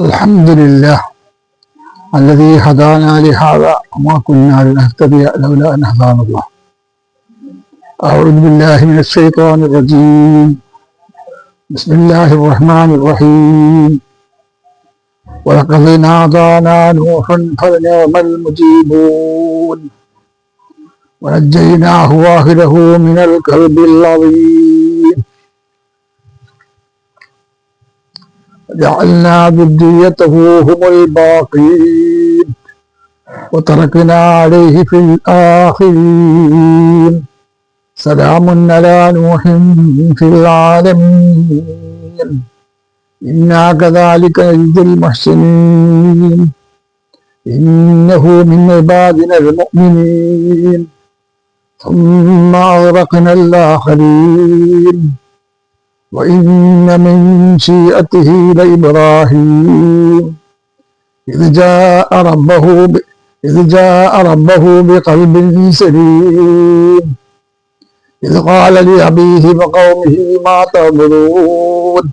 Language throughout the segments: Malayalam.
الحمد لله الذي هدانا لهذا وما كنا لنهتدي لولا أن هدانا الله. أعوذ بالله من الشيطان الرجيم. بسم الله الرحمن الرحيم. ولقد نادانا نوح فلنعم المجيبون ونجيناه وأهله من الكرب العظيم وجعلنا ذريته هم الباقين وتركنا عليه في الآخرين. سلام على نوح في العالمين إنا كذلك نجزي المحسنين إنه من عبادنا المؤمنين ثم أغرقنا الآخرين وإن من شيئته لإبراهيم إذ جاء ربه بقلب سليم إذ قال لأبيه وقومه ما تعبدون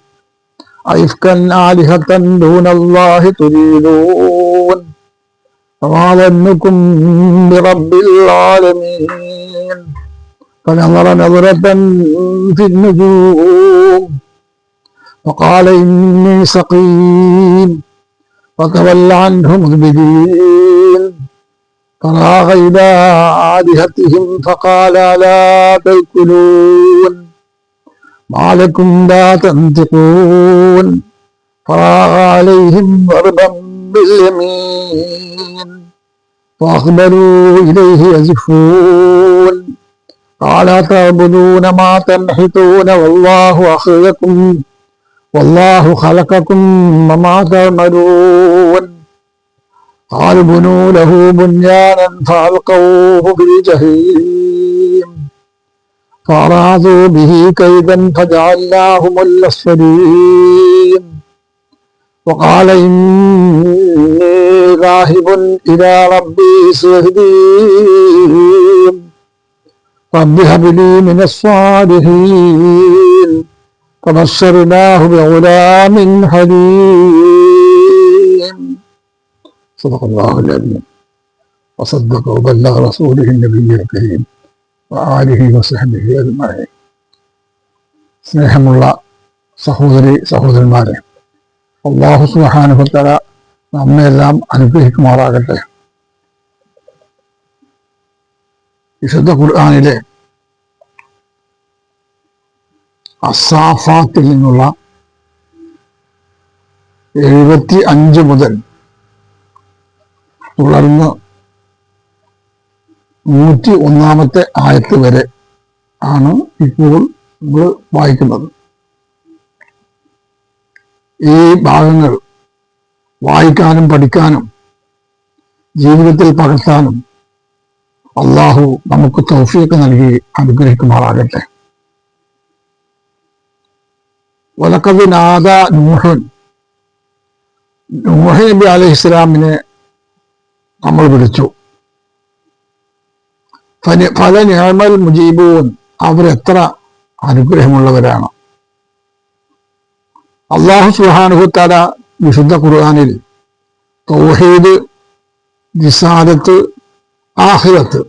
أئفكا آلهة دون الله تريدون فما ظنكم برب العالمين فنظر نظرة في النجوم فقال إني سقيم فتولى عنهم مدبرين فراغ إلى آلهتهم فقال ألا تأكلون ما لكم لا تنطقون فراغ عليهم ضربا باليمين فأقبلوا إليه يزفون قال تعبدون ما تنحتون والله خلقكم وما تعملون قالوا بنوا له بنيانا فألقوه في الجحيم فأرادوا به كيدا فجعلناهم الأسفلين وقال إني ذاهب إلى ربي سيهدين رب هب لي من الصالحين فبشرناه بغلام حليم. صدق الله العظيم وصدق وبلغ رسوله النبي الكريم وآله وصحبه أجمعين. സ്നേഹമുള്ള സഹോദരന്മാരെ, അല്ലാഹു സുബ്ഹാനഹു വ തആല നമ്മെല്ലാം അനുഗ്രഹിക്കുമാറാകട്ടെ. വിശുദ്ധ ഖുർആനിലെ അസ്സാഫാത്തിൽ നിന്നുള്ള 75 മുതൽ തുടർന്ന് 101 ആയത്ത് വരെ ആണ് ഇപ്പോൾ നമ്മൾ വായിക്കുന്നത്. ഈ ഭാഗങ്ങൾ വായിക്കാനും പഠിക്കാനും ജീവിതത്തിൽ പകർത്താനും അള്ളാഹു നമുക്ക് തൗഫീഖ് നൽകി അനുഗ്രഹിക്കുമാറാകട്ടെ. വലഖദ് നാദാ നൂഹുൻ, നൂഹ് നബി അലൈഹിസ്സലാമിനെ നമ്മൾ വിളിച്ചു. ഫലനിഅമൽ മുജീബൂൻ, അവരെത്ര അനുഗ്രഹമുള്ളവരാണ്. അല്ലാഹു സുബ്ഹാനഹു വ തആല വിശുദ്ധ ഖുർആനിൽ തൗഹീദ്, റിസാലത്ത്, ആഖിറത്ത്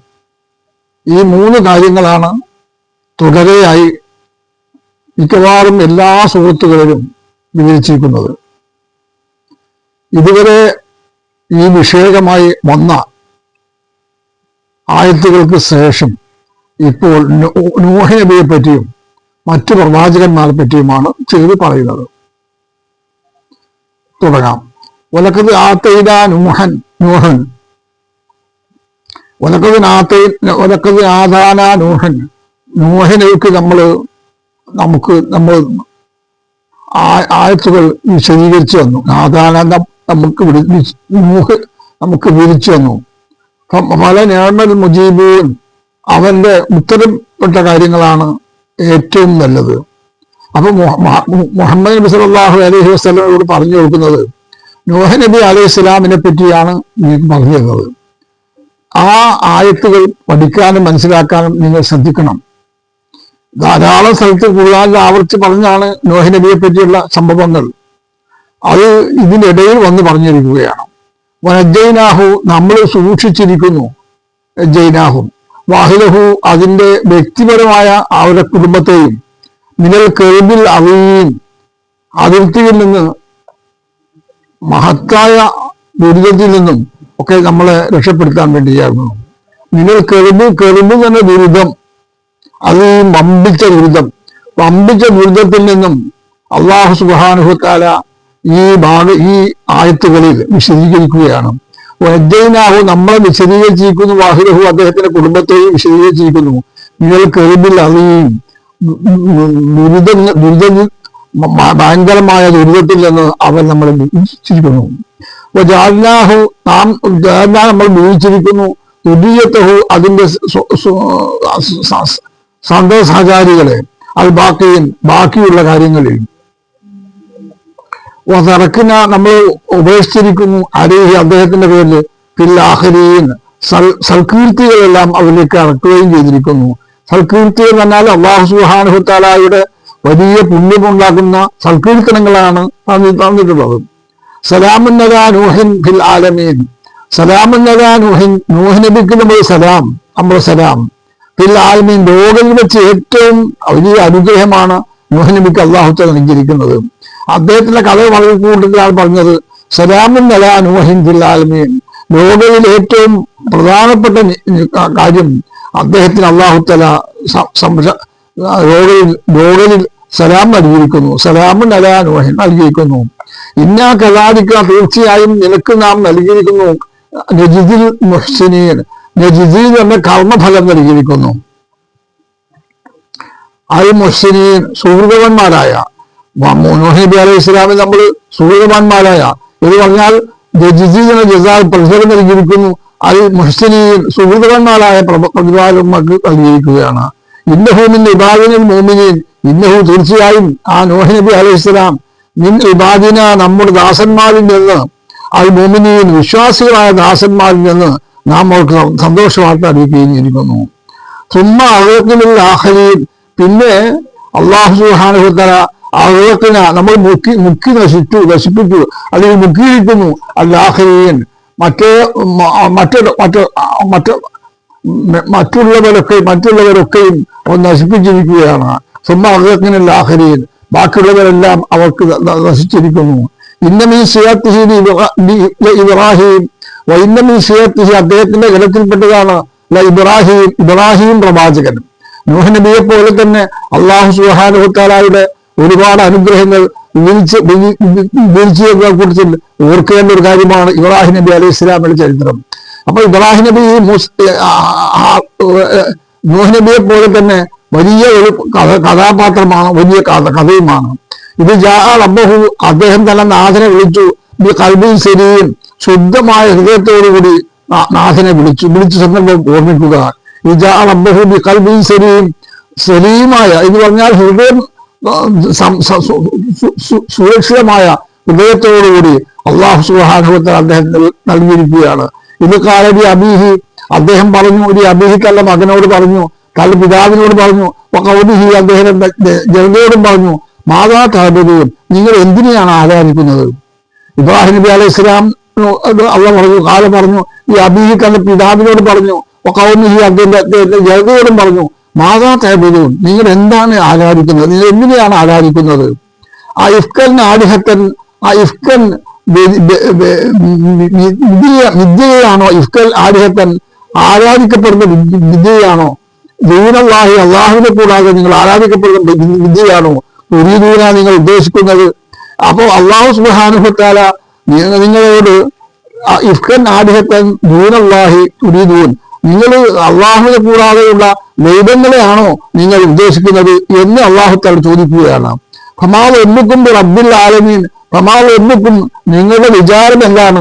ഈ 3 കാര്യങ്ങളാണ് തുടരെയായി മിക്കവാറും എല്ലാ സൂറത്തുകളിലും വിവരിച്ചിരിക്കുന്നത്. ഇതുവരെ ഈ വിഷയകമായി വന്ന ആയത്തുകൾക്ക് ശേഷം ഇപ്പോൾ നൂഹ് നബിയെ പറ്റിയും മറ്റു പ്രവാചകന്മാരെ പറ്റിയുമാണ് ചെയ്ത് പറയുന്നത്. തുടങ്ങാം. വലഖദ് ആതൈനാ നൂഹൻ വലഖദ് ആദാനാ നൂഹൻ, നൂഹിനേക്ക് നമ്മൾ ആയത്തുകൾ വിശദീകരിച്ചു വന്നു. ആദാന നമുക്ക് വിരിച്ചു വന്നു. പല നിഅമൽ മുജീബൂൻ, അവന്റെ ഉത്തരപ്പെട്ട കാര്യങ്ങളാണ് ഏറ്റവും നല്ലത്. അപ്പൊ മുഹമ്മദ് നബി സല്ലല്ലാഹു അലൈഹി വസല്ലമയോട് പറഞ്ഞു കൊടുക്കുന്നത് നൂഹ് നബി അലൈഹി സ്വലാമിനെ പറ്റിയാണ് നിങ്ങൾക്ക് പറഞ്ഞു തരുന്നത്. ആ ആയത്തുകൾ പഠിക്കാനും മനസ്സിലാക്കാനും നിങ്ങൾ ശ്രദ്ധിക്കണം. ധാരാളം സ്ഥലത്ത് ഖുർആനിൽ ആവർത്തിച്ച് പറഞ്ഞാണ് നൂഹ് നബിയെ പറ്റിയുള്ള സംഭവങ്ങൾ. അത് ഇതിനിടയിൽ വന്ന് പറഞ്ഞിരിക്കുകയാണ്. വനജൈനാഹു നമ്മൾ സൂക്ഷിച്ചിരിക്കുന്നു, ജൈനാഹും വാഹിലഹു അതിന്റെ വ്യക്തിപരമായ അവരുടെ കുടുംബത്തെയും മിനൽ കെറുബിൽ അവയും അതിർത്തിയിൽ നിന്ന് മഹത്തായ ദുരിതത്തിൽ നിന്നും ഒക്കെ നമ്മളെ രക്ഷപ്പെടുത്താൻ വേണ്ടിയായിരുന്നു. മിനൽ കെറുബ് തന്നെ ദുരിതം, അത് വമ്പിച്ച ദുരിതത്തിൽ നിന്നും അള്ളാഹു സുബ്ഹാനഹു വതആല ഈ ആയത്തുകളിൽ വിശദീകരിക്കുകയാണ്. വനജൈനാഹു നമ്മളെ വിശദീകരിച്ചിരിക്കുന്നു, വാഹിലഹു അദ്ദേഹത്തിന്റെ കുടുംബത്തെയും വിശദീകരിച്ചിരിക്കുന്നു. മിനൽ കെറുബിൽ അവയും ഭയങ്കരമായ ദുരിതത്തിൽ നിന്ന് അവൻ നമ്മളെ വിധിച്ചിരിക്കുന്നു. നമ്മൾ വീഴ്ചിരിക്കുന്നു ദുരിയത്തഹു അതിന്റെ സഹചാരികളെ അത് ബാക്കിയുള്ള കാര്യങ്ങളിൽ തറക്കിന നമ്മൾ ഉപേക്ഷിച്ചിരിക്കുന്നു അരേഹി അദ്ദേഹത്തിന്റെ പേരിൽ ഫിൽ സൽകീർത്തികളെല്ലാം അവരിലേക്ക് ഇറക്കുകയും ചെയ്തിരിക്കുന്നു. സൽകീർത്തികൾ എന്ന് പറഞ്ഞാൽ അല്ലാഹു സുബ്ഹാനഹു തആലയുടെ വലിയ പുണ്യമുണ്ടാക്കുന്ന സൽകീർത്തനങ്ങളാണ് തന്നിട്ടുള്ളത്. സലാമുൻ അലാ നൂഹിൻ ഫിൽ ആലമീൻ, സലാമുൻ അലാ നൂഹിൻ, നൂഹ് നബിക്ക് നമ്മുടെ സലാം ഫിൽ ആലമീൻ, ലോകത്തിൽ വെച്ച് ഏറ്റവും വലിയ അനുഗ്രഹമാണ് നൂഹ് നബിക്ക് അല്ലാഹു തആല നൽകിയിരിക്കുന്നത്. അദ്ദേഹത്തിന്റെ കഥ വളരെ കൂടുതലാണ് പറഞ്ഞത്. സലാമുൻ അലാ നൂഹിൻ ഫിൽ ആലമീൻ, ലോകത്തിൽ ഏറ്റവും പ്രധാനപ്പെട്ട കാര്യം അദ്ദേഹത്തിന് അല്ലാഹു തആല ലോകത്തിൽ സലാം നൽകിയിരിക്കുന്നു. സലാമുൻ അലാ നൂഹിൻ നൽകിയിരിക്കുന്നു. ഇന്നാ കദാലിക, തീർച്ചയായും നിനക്ക് നാം നൽകിയിരിക്കുന്നു നജിദിൽ മുഹ്സിനീൻ, നജിദീൻ എന്ന കർമ്മഫലം നൽകിയിരിക്കുന്നു. അൽ മുഹ്സിനീൻ സുഹൃതവന്മാരായ നൂഹ് നബി അലൈഹി ഇസ്ലാമിൽ നമ്മൾ സുഹൃതവാന്മാരായ എന്ന് പറഞ്ഞാൽ നജിദീൻ എന്ന ജസാൽ പ്രതിഫലം നൽകിയിരിക്കുന്നു. അൽ മുഹ്സിനീൻ സുഹൃതവന്മാരായ പ്രതിഫലം നൽകിയിരിക്കുകയാണ്. ഇന്നഹു മിൻ ഇബാദിനിൽ മുഅ്മിനീൻ, ഇന്നഹു തീർച്ചയായും ആ നൂഹ് നബി അലൈഹി ഇസ്ലാം മിൻ ഇബാദിന നമ്മുടെ ദാസന്മാരിൽ നിന്ന്, അൽ മുഅ്മിനീൻ വിശ്വാസികളായ ദാസന്മാരിൽ നിന്ന് നാം അവർക്ക് സന്തോഷ വാർത്ത അറിയിക്കുകയും ചെയ്തിരിക്കുന്നു. സുമ്മ അഗ്റഖ്നൽ ആഖരീൻ, പിന്നെ അല്ലാഹു സുബ്ഹാനഹു വ തആല അഗ്റഖ്ന നമ്മൾ മുക്കി നശിപ്പിച്ചു, അല്ലെങ്കിൽ മുക്കിയിരിക്കുന്നു അൽ ആഖരീൻ മറ്റുള്ളവരൊക്കെയും നശിപ്പിച്ചിരിക്കുകയാണ്. സുമ്മ അഗ്റഖ്നൽ ആഖരീൻ, ബാക്കിയുള്ളവരെല്ലാം അവർക്ക് നശിച്ചിരിക്കുന്നു. ഇന്നമീ സിയത്തിഹി ഇബ്രാഹിം വൈന്നമീ സിയത്തിഹി, അദ്ദേഹത്തിന്റെ ഗണത്തിൽപ്പെട്ടതാണ് ഇബ്രാഹിം പ്രവാചകൻ. നൂഹ് നബിയെ പോലെ തന്നെ അല്ലാഹു സുബ്ഹാനഹു വ തആലയുടെ ഒരുപാട് അനുഗ്രഹങ്ങൾ വീഴ്ചയുടെ കൂട്ടത്തിൽ ഓർക്കേണ്ട ഒരു കാര്യമാണ് ഇബ്രാഹിം നബി അലൈഹി ഇസ്ലാമിന്റെ ചരിത്രം. അപ്പൊ ഇബ്രാഹിം നബി നൂഹ് നബിയെ പോലെ തന്നെ വലിയ ഒരു കഥാപാത്രമാണ്, വലിയ കഥയുമാണ്. ഇത് റബ്ബഹു, അദ്ദേഹം തന്നെ നാഥനെ വിളിച്ചു, ഖൽബിൻ സലീം, ശുദ്ധമായ ഹൃദയത്തോടുകൂടി നാഥനെ വിളിച്ചു സന്ദർഭം ഓർമ്മിക്കുക. റബ്ബഹു ബി ഖൽബിൻ സലീം, സലീമായ എന്ന് പറഞ്ഞാൽ ഹൃദയം സുരക്ഷിതമായ ഹൃദയത്തോടുകൂടി അല്ലാഹു സുബ്ഹാനഹു വ തആല അദ്ദേഹത്തിന് നൽകിയിരിക്കുകയാണ്. ഇത് കാലടി അബീഹി, അദ്ദേഹം പറഞ്ഞു, ഒരു അബീഹിക്കല്ല മകനോട് പറഞ്ഞു, തന്റെ പിതാവിനോട് പറഞ്ഞു, കൗമിഹി അദ്ദേഹം ജനതയോടും പറഞ്ഞു, മാതാ തഅബുദൂൻ, നിങ്ങൾ എന്തിനെയാണ് ആരാധിക്കുന്നത്? ഇബ്രാഹിം നബി അലൈഹി ഇസ്ലാം അള്ളാഹ് പറഞ്ഞു, കാലം പറഞ്ഞു, ഈ അബീഹി തന്റെ പിതാവിനോട് പറഞ്ഞു, കൗമിഹി അദ്ദേഹത്തിന്റെ ജനതയോടും പറഞ്ഞു, മാതാ തഅബുദൂൻ, നിങ്ങൾ എന്താണ് ആരാധിക്കുന്നത്, നിങ്ങൾ എന്തിനെയാണ് ആരാധിക്കുന്നത്? ആ ഇഫ്കൻ ആലിഹത്തൻ, ആ ഇഫ്കൻ വിദ്യയാണോ? ഇഫ്കൽ ആലിഹത്തൻ ആരാധിക്കപ്പെടുന്ന വിദ്യയാണോ? ദൂനല്ലാഹി, അള്ളാഹുവിനെ കൂടാതെ നിങ്ങൾ ആരാധിക്കപ്പെടുന്ന വിദ്യയാണോ ഉരീദൂന നിങ്ങൾ ഉദ്ദേശിക്കുന്നത്? അപ്പോ അല്ലാഹു സുബ്ഹാനഹു വ തആല നിങ്ങളോട് ഇഫ്കൻ ആലിഹത്തൻ ദൂനല്ലാഹി ഉരീദൂൻ, നിങ്ങൾ അള്ളാഹുവിനെ കൂടാതെയുള്ള ദൈവങ്ങളെയാണോ നിങ്ങൾ ഉദ്ദേശിക്കുന്നത് എന്ന് അല്ലാഹു തആല ചോദിക്കുകയാണ്. ഫമാവ് എന്നുക്കും റബ്ബിൽ ആലമീൻ, ഫമാവ് എന്നുക്കും നിങ്ങളുടെ വിചാരം എന്താണ്?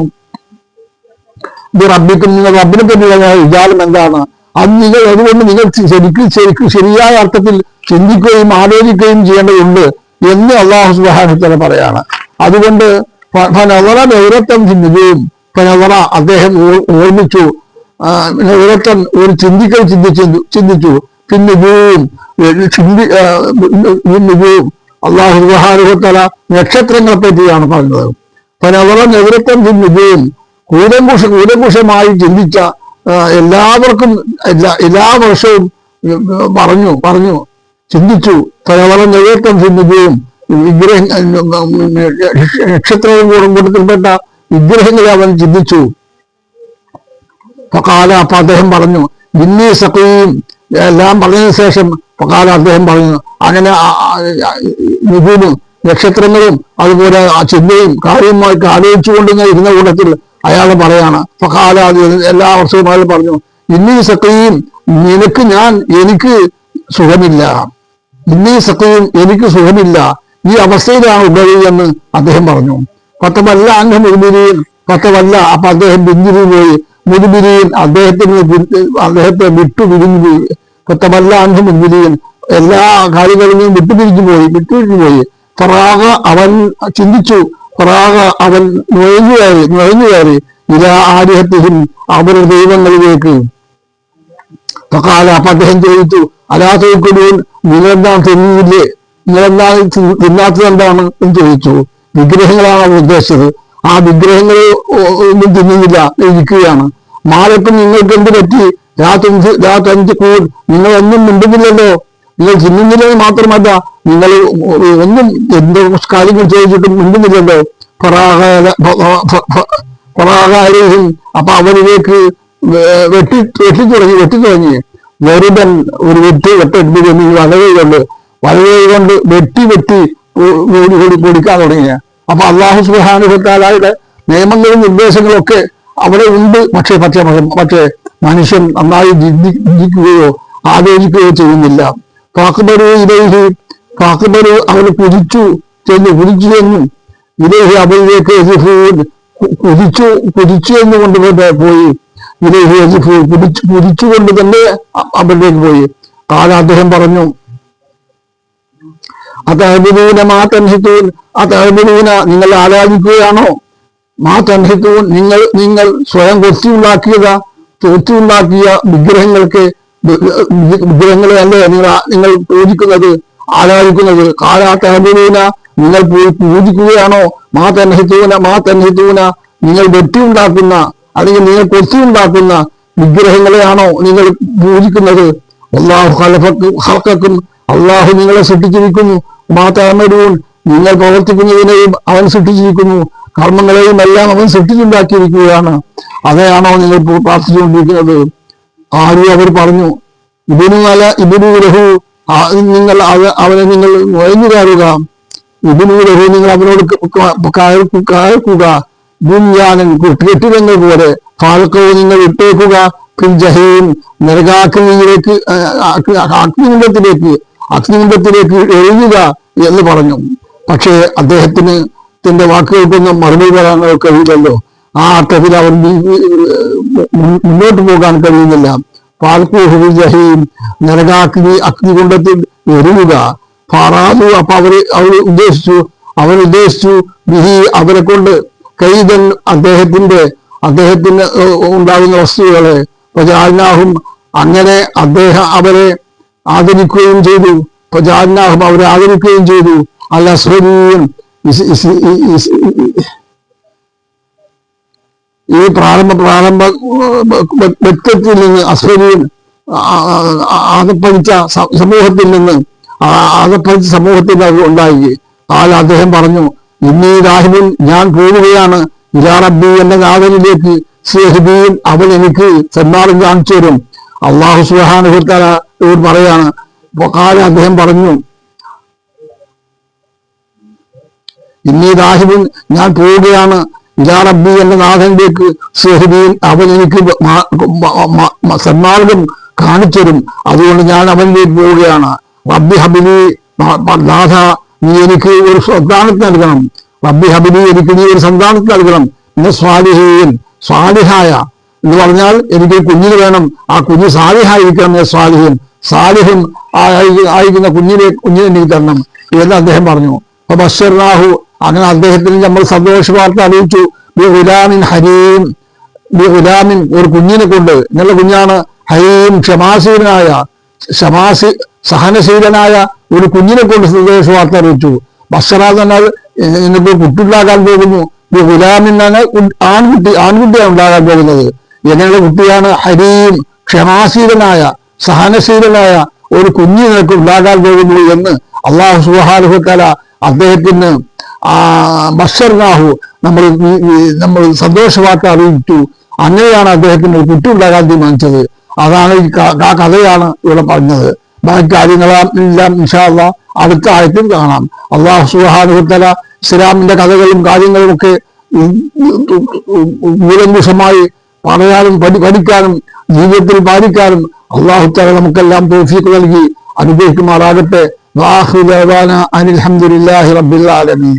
റബ്ബിക്കും, നിങ്ങൾ റബ്ബിനെ പറ്റിയുള്ള വിചാരം എന്താണ്? അത് നിങ്ങൾ അതുകൊണ്ട് നിങ്ങൾ ശരിക്കും ശരിയായ അർത്ഥത്തിൽ ചിന്തിക്കുകയും ആലോചിക്കുകയും ചെയ്യേണ്ടതുണ്ട് എന്ന് അല്ലാഹു സുബ്ഹാനഹു വ തആല പറയാണ്. അതുകൊണ്ട് ഫനവറ നൗറത്തൻ ചിന്തിക്കുകയും ഫനവറ അദ്ദേഹം ഓർമ്മിച്ചു, നൗറത്തൻ ഒരു ചിന്തിക്കൽ ചിന്തിച്ചു. പിന്നെ അള്ളാഹു സുബ്ഹാനഹു വ തആല നക്ഷത്രങ്ങളെ പറ്റിയാണ് പറഞ്ഞത്. പനവറ നെതിരത്വം ചിന്തിക്കുകയും കൂലങ്കുഷമായി ചിന്തിച്ച എല്ലാവർക്കും എല്ലാ വർഷവും പറഞ്ഞു ചിന്തിച്ചു. പനവറ നെതിരത്വം ചിന്തിക്കുകയും നക്ഷത്രവും കൂട്ടത്തിൽപ്പെട്ട വിഗ്രഹങ്ങളെ അവൻ ചിന്തിച്ചു. ഫഖാല, അപ്പൊ അദ്ദേഹം പറഞ്ഞു, ഇന്നീ സഖീം എല്ലാം പറഞ്ഞതിന് ശേഷം ഫഖാല അദ്ദേഹം പറഞ്ഞു, അങ്ങനെ നിപുണും നക്ഷത്രങ്ങളും അതുപോലെ ആ ചിന്തയും കാര്യമായിട്ട് ആലോചിച്ചുകൊണ്ട് ഇരുന്ന കൂട്ടത്തിൽ അയാൾ പറയാണ്, ഫഖാല എല്ലാ വർഷവും അയാൾ പറഞ്ഞു, ഇന്നീ സഖീം എനിക്ക് സുഖമില്ല, ഇന്നീ സഖീം എനിക്ക് സുഖമില്ല, ഈ അവസ്ഥയിലാണ് ഉള്ളത് എന്ന് അദ്ദേഹം പറഞ്ഞു. പത്തമല്ല അന്ന മുദ്ബിരീൻ, പത്തമല്ല അപ്പൊ അദ്ദേഹം പിന്തിരിഞ്ഞു പോയി, മുദ്ബിരീൻ അദ്ദേഹത്തെ വിട്ടു പിരിഞ്ഞു പോയി. പത്തമല്ല അന്ന മുദ്ബിരീൻ എല്ലാ കാര്യങ്ങളിലും വിട്ടുപിരിഞ്ഞു പോയി. ഫറാഗ അവൻ ചിന്തിച്ചു, ഫറാഗ അവൻ നുഴഞ്ഞു കയറി ഇലാ ആലിഹത്തിഹിം അവരുടെ ദൈവങ്ങളിലേക്ക്. ഫഖാല അപ്പൊ അദ്ദേഹം ചോദിച്ചു, അലാ തഅ്കുലൂൻ നിങ്ങളെന്താണ് തിന്നുന്നില്ലേ, നിങ്ങളെന്താണ് തിന്നാത്തത് എന്താണ് എന്ന് ചോദിച്ചു. വിഗ്രഹങ്ങളാണ് അവർ ഉദ്ദേശിച്ചത്. ആ വിഗ്രഹങ്ങൾ ഒന്നും തിന്നുന്നില്ല, ഇരിക്കുകയാണ്. മാലക്കും നിങ്ങൾക്ക് എന്ത് പറ്റി, നിങ്ങളൊന്നും മിണ്ടുന്നില്ലല്ലോ, നിങ്ങൾ തിന്നുന്നില്ലെന്ന് മാത്രമല്ല നിങ്ങൾ ഒന്നും എന്തോ കാര്യങ്ങൾ ചോദിച്ചിട്ടും മിണ്ടുന്നില്ലല്ലോ. ഫറാഗാലയും അപ്പൊ അവരിലേക്ക് വെട്ടിത്തുടങ്ങി. വെറുതൻ ഒരു വെട്ടെടുപ്പിക്കുന്നു വലകൈ കൊണ്ട് വെട്ടി പൊടിക്കാൻ തുടങ്ങിയ. അപ്പൊ അല്ലാഹു സുബ്ഹാനഹു വ തആലയുടെ നിയമങ്ങളും നിർദ്ദേശങ്ങളും ഒക്കെ അവിടെ ഉണ്ട്. പക്ഷേ മനുഷ്യൻ നന്നായി ചിന്തിക്കുകയോ ആലോചിക്കുകയോ ചെയ്യുന്നില്ല. ഫാഖ്ബറു അവന് കുതിച്ചു ചെന്നു ഇലൈഹി അവരിലേക്ക് കുതിച്ചു എന്നുകൊണ്ട് പോയി. ഇലൈഹി കുതിച്ചുകൊണ്ട് തന്നെ അവരിലേക്ക് പോയി. കാല അദ്ദേഹം പറഞ്ഞു, അതഅ്ബുദൂന മാ തൻഹിതൂൻ, അതഅ്ബുദൂന നിങ്ങൾ ആരാധിക്കുകയാണോ, മാ തൻഹിതൂൻ നിങ്ങൾ സ്വയം കൊത്തിയുണ്ടാക്കിയ വിഗ്രഹങ്ങളെ അല്ലേ നിങ്ങൾ പൂജിക്കുന്നത് ആരാധിക്കുന്നത്. കാലാ തഅ്ബുദൂന നിങ്ങൾ പൂജിക്കുകയാണോ, മാ തൻഹിതൂന നിങ്ങൾ വെട്ടിയുണ്ടാക്കുന്ന അല്ലെങ്കിൽ നിങ്ങൾ കൊത്തിയുണ്ടാക്കുന്ന വിഗ്രഹങ്ങളെയാണോ നിങ്ങൾ പൂജിക്കുന്നത്. അല്ലാഹു ഖലഖക്കും അള്ളാഹു നിങ്ങളെ സൃഷ്ടിച്ചിരിക്കുന്നു. മാ തഅമലൂൻ നിങ്ങൾ പ്രവർത്തിക്കുന്നതിനെയും അവൻ സൃഷ്ടിച്ചിരിക്കുന്നു. കർമ്മങ്ങളെയും എല്ലാം അവൻ സൃഷ്ടിച്ചുണ്ടാക്കിയിരിക്കുകയാണ്. അതെയാണോ നിങ്ങൾ പ്രാർത്ഥിച്ചുകൊണ്ടിരിക്കുന്നത്. ആരും അവർ പറഞ്ഞു, ഇബ്നുലഹു നിങ്ങൾ അവനെ നിങ്ങൾ നുഴഞ്ഞു കയറുക, ഇബ്നുലഹു നിങ്ങൾ അവനോട് കയർക്കുക, ബുൻയാനൻ കെട്ടിടങ്ങൾ പോലെ, ഫാൽക്കവും നിങ്ങൾ ഇട്ടേക്കുക, ഫിൽ ജഹീം നരകാഗ്നിയിലേക്ക് അഗ്നികുണ്ഡത്തിലേക്ക് എഴുതുക എന്ന് പറഞ്ഞു. പക്ഷേ അദ്ദേഹത്തിന്റെ വാക്കുകൾക്കൊന്നും മറുപടി പറയാൻ കഴിയില്ലല്ലോ. ആ അർത്ഥത്തിൽ അവർ മുന്നോട്ട് പോകാൻ കഴിയുന്നില്ല. ഫാൽഖൂഹു ഫിൽ ജഹീം അഗ്നികുണ്ഡത്തിൽ എറിയുക. ഫാറാദു അപ്പൊ അവൻ ഉദ്ദേശിച്ചു ബിഹി അവരെ കൊണ്ട് കൈതൻ അദ്ദേഹത്തിന് ഉണ്ടാകുന്ന വസ്തുക്കളെ ഫജഅൽനാഹും അങ്ങനെ അവരെ ആദരിക്കുകയും ചെയ്തു. ഫജഅൽനാഹും അവരെ ആദരിക്കുകയും ചെയ്തു. അൽ അസ്ഫലീൻ ഈ പ്രാരംഭ വ്യക്തിത്വത്തിൽ നിന്ന് അസ്ഫലീൻ ആദപ്പതിച്ച സമൂഹത്തിൽ അത് ഉണ്ടായി. അദ്ദേഹം പറഞ്ഞു, ഇന്നീ രാഹിബുൻ ഞാൻ പോവുകയാണ്, ഇലാ റബ്ബി എന്റെ നാഥനിലേക്ക്, സയഹ്ദീൻ അവൻ എനിക്ക് സന്മാർഗം കാണിച്ചു തരും. അല്ലാഹു സുബ്ഹാനഹു വ തആല പറയാണ്. അദ്ദേഹം പറഞ്ഞു, ഇന്നീ രാഹിബുൻ ഞാൻ പോവുകയാണ്, ഇലാ റബ്ബി എന്റെ നാഥനിലേക്ക്, സയഹ്ദീൻ അവൻ എനിക്ക് സന്മാർഗം കാണിച്ചു തരും. അതുകൊണ്ട് ഞാൻ അവനിലേക്ക് പോവുകയാണ്. റബ്ബി ഹബിലി നാഥ നീ എനിക്ക് ഒരു സന്താനത്തെ നൽകണം. റബ്ബി ഹബിലി എനിക്ക് നീ ഒരു സന്താനത്തെ നൽകണം. പിന്നെ സ്വാലിഹായ എന്ന് പറഞ്ഞാൽ എനിക്ക് കുഞ്ഞിന് വേണം. ആ കുഞ്ഞ് സാലിഹായിരിക്കണം. സ്വാലിഹൻ സാലിഹൻ ആയിരിക്കുന്ന കുഞ്ഞിനെ എനിക്ക് തരണം എന്ന് അദ്ദേഹം പറഞ്ഞു. അപ്പൊ ബശ്ശർനാഹു അങ്ങനെ അദ്ദേഹത്തിന് നമ്മൾ സന്തോഷ വാർത്ത അറിയിച്ചു. ബിഗുലാമിൻ ഹരീം ബിഗുലാമിൻ ഒരു കുഞ്ഞിനെ കൊണ്ട്. നല്ല കുഞ്ഞാണ്. ഹരീം ക്ഷമാശീലനായ സഹനശീലനായ ഒരു കുഞ്ഞിനെ കൊണ്ട് സന്തോഷ വാർത്ത അറിയിച്ചു. ബഷറ എന്ന് പറഞ്ഞാൽ നിനക്ക് കുട്ടിയുണ്ടാകാൻ പോകുന്നു. ഈ ഗുലാമിനാണ് ആൺകുട്ടിയാണ് ഉണ്ടാകാൻ പോകുന്നത്. എങ്ങനെയുള്ള കുട്ടിയാണ്? ഹരീം, ക്ഷമാശീലനായ സഹനശീലനായ ഒരു കുഞ്ഞ് നിനക്ക് ഉണ്ടാകാൻ പോകുന്നു എന്ന് അള്ളാഹു സുബ്ഹാനഹു വ തആല അദ്ദേഹത്തിന് ബഷർനാഹു നമ്മൾ സന്തോഷ വാർത്ത അറിയിച്ചു. അങ്ങനെയാണ് അദ്ദേഹത്തിന് ഒരു കുട്ടി ഉണ്ടാകാൻ തീരുമാനിച്ചത്. അതാണ് ആ കഥയാണ് ഇവിടെ പറഞ്ഞത്. ബാക്കി കാര്യങ്ങളെല്ലാം ഇൻഷാ അല്ലാഹ് അടുത്ത ആയത്തിൽ കാണാം. അള്ളാഹു സുബ്ഹാനഹു വ തആല ഇസ്ലാമിന്റെ കഥകളും കാര്യങ്ങളും ഒക്കെ കൂലംകുഷമായി പറയാനും പഠിക്കാനും ജീവിതത്തിൽ പാലിക്കാനും അള്ളാഹു തആല നമുക്കെല്ലാം തൗഫീഖ് നൽകി അനുഗ്രഹിക്കുമാറാകട്ടെ. വാഖിറു ദഅവാന അനിൽ ഹംദുലില്ലാഹി റബ്ബിൽ ആലമീൻ.